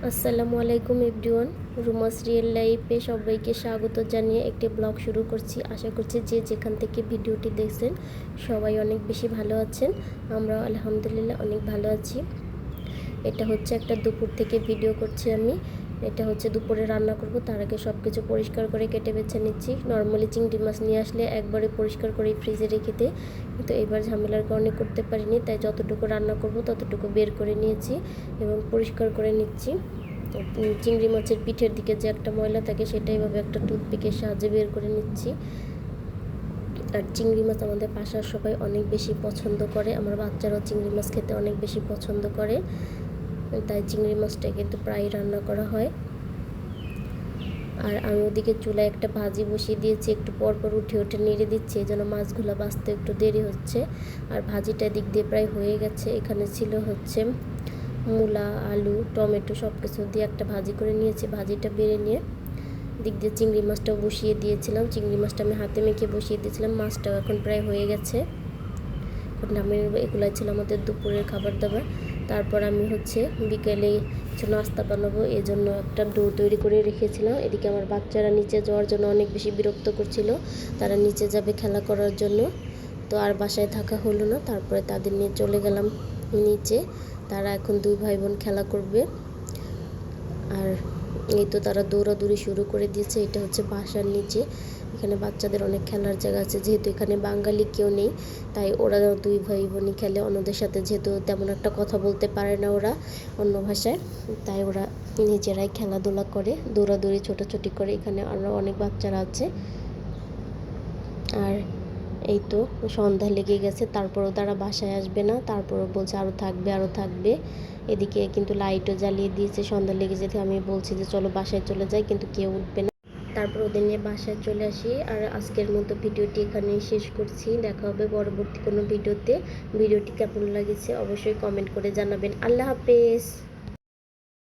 আসসালামু আলাইকুম everyone. রুমাস real লাইফে সবাইকে স্বাগত জানিয়ে একটি ব্লগ শুরু করছি। আশা করছি যে যেখান থেকে ভিডিওটি দেখছেন সবাই অনেক বেশি ভালো আছেন। আমরা আলহামদুলিল্লাহ অনেক ভালো আছি। এটা হচ্ছে একটা দুপুর থেকে ভিডিও করছি আমি। এটা হচ্ছে দুপুরে রান্না করব, তার আগে সব কিছু পরিষ্কার করে কেটে বেছে নিচ্ছি। নর্মালি চিংড়ি মাছ নিয়ে আসলে একবারে পরিষ্কার করে ফ্রিজে রেখে দিই, কিন্তু এবার ঝামেলার কারণে করতে পারিনি, তাই যতটুকু রান্না করব ততটুকু বের করে নিয়েছি এবং পরিষ্কার করে নিচ্ছি। চিংড়ি মাছের পিঠের দিকে যে একটা ময়লা থাকে সেটা এইভাবে একটা টুথপিকের সাহায্যে বের করে নিচ্ছি। আর চিংড়ি মাছ আমাদের বাসার সবাই অনেক বেশি পছন্দ করে, আমার বাচ্চারাও চিংড়ি মাছ খেতে অনেক বেশি পছন্দ করে, তাই চিংড়ি মাছটা কিন্তু প্রায় রান্না করা হয়। আর আমি ওদিকে চুলায় একটা ভাজি বসিয়ে দিয়েছি, একটু পর পর উঠে উঠে নেড়ে দিচ্ছি যেন মাছগুলো বাছতে একটু দেরি হচ্ছে। আর ভাজিটা দিক দিয়ে প্রায় হয়ে গেছে। এখানে ছিল হচ্ছে মূলা, আলু, টমেটো সব কিছু দিয়ে একটা ভাজি করে নিয়েছি। ভাজিটা বেড়ে নিয়ে দিক দিয়ে চিংড়ি মাছটাও বসিয়ে দিয়েছিলাম। চিংড়ি মাছটা আমি হাতে মেখে বসিয়ে দিয়েছিলাম। মাছটাও এখন প্রায় হয়ে গেছে। আমি এগুলাই ছিল আমাদের দুপুরের খাবার দাবার। তারপর আমি হচ্ছে বিকেলে কিছু নাস্তা বানাবো, এই জন্য একটা ডো তৈরি করে রেখেছিলাম। এদিকে আমার বাচ্চারা নিচে যাওয়ার জন্য অনেক বেশি বিরক্ত করছিল, তারা নিচে যাবে খেলা করার জন্য। তো আর বাসায় থাকা হলো না, তারপরে তাদের নিয়ে চলে গেলাম নিচে। তারা এখন দুই ভাই বোন খেলা করবে। আর এই তো তারা দৌড়াদৌড়ি শুরু করে দিয়েছে। এটা হচ্ছে বাসার নিচে, এখানে বাচ্চাদের অনেক খেলার জায়গা আছে। যেহেতু এখানে বাঙালি কেউ নেই, তাই ওরা দুই ভাই বোনই খেলে অন্যদের সাথে, যেহেতু তেমন একটা কথা বলতে পারে না ওরা অন্য ভাষায়, তাই ওরা নিজেরাই খেলাধুলা করে, দৌড়াদৌড়ি ছোটাছুটি করে। এখানে আরও অনেক বাচ্চারা আছে। আর এই তো সন্ধ্যা লেগে গেছে, তারপরও তারা বাসায় আসবে না, তারপরও বলছে আরও থাকবে আরও থাকবে। এদিকে কিন্তু লাইটও জ্বালিয়ে দিয়েছে সন্ধ্যা লেগে যেতে। আমি বলছি যে চলো বাসায় চলে যাই, কিন্তু কেউ উঠবে না। তারপর ওদের নিয়ে বাসায় চলে আসি। আর আজকের মতো ভিডিওটি এখানেই শেষ করছি। দেখা হবে পরবর্তী কোনো ভিডিওতে। ভিডিওটি কেমন লাগেছে অবশ্যই কমেন্ট করে জানাবেন। আল্লাহ হাফেজ।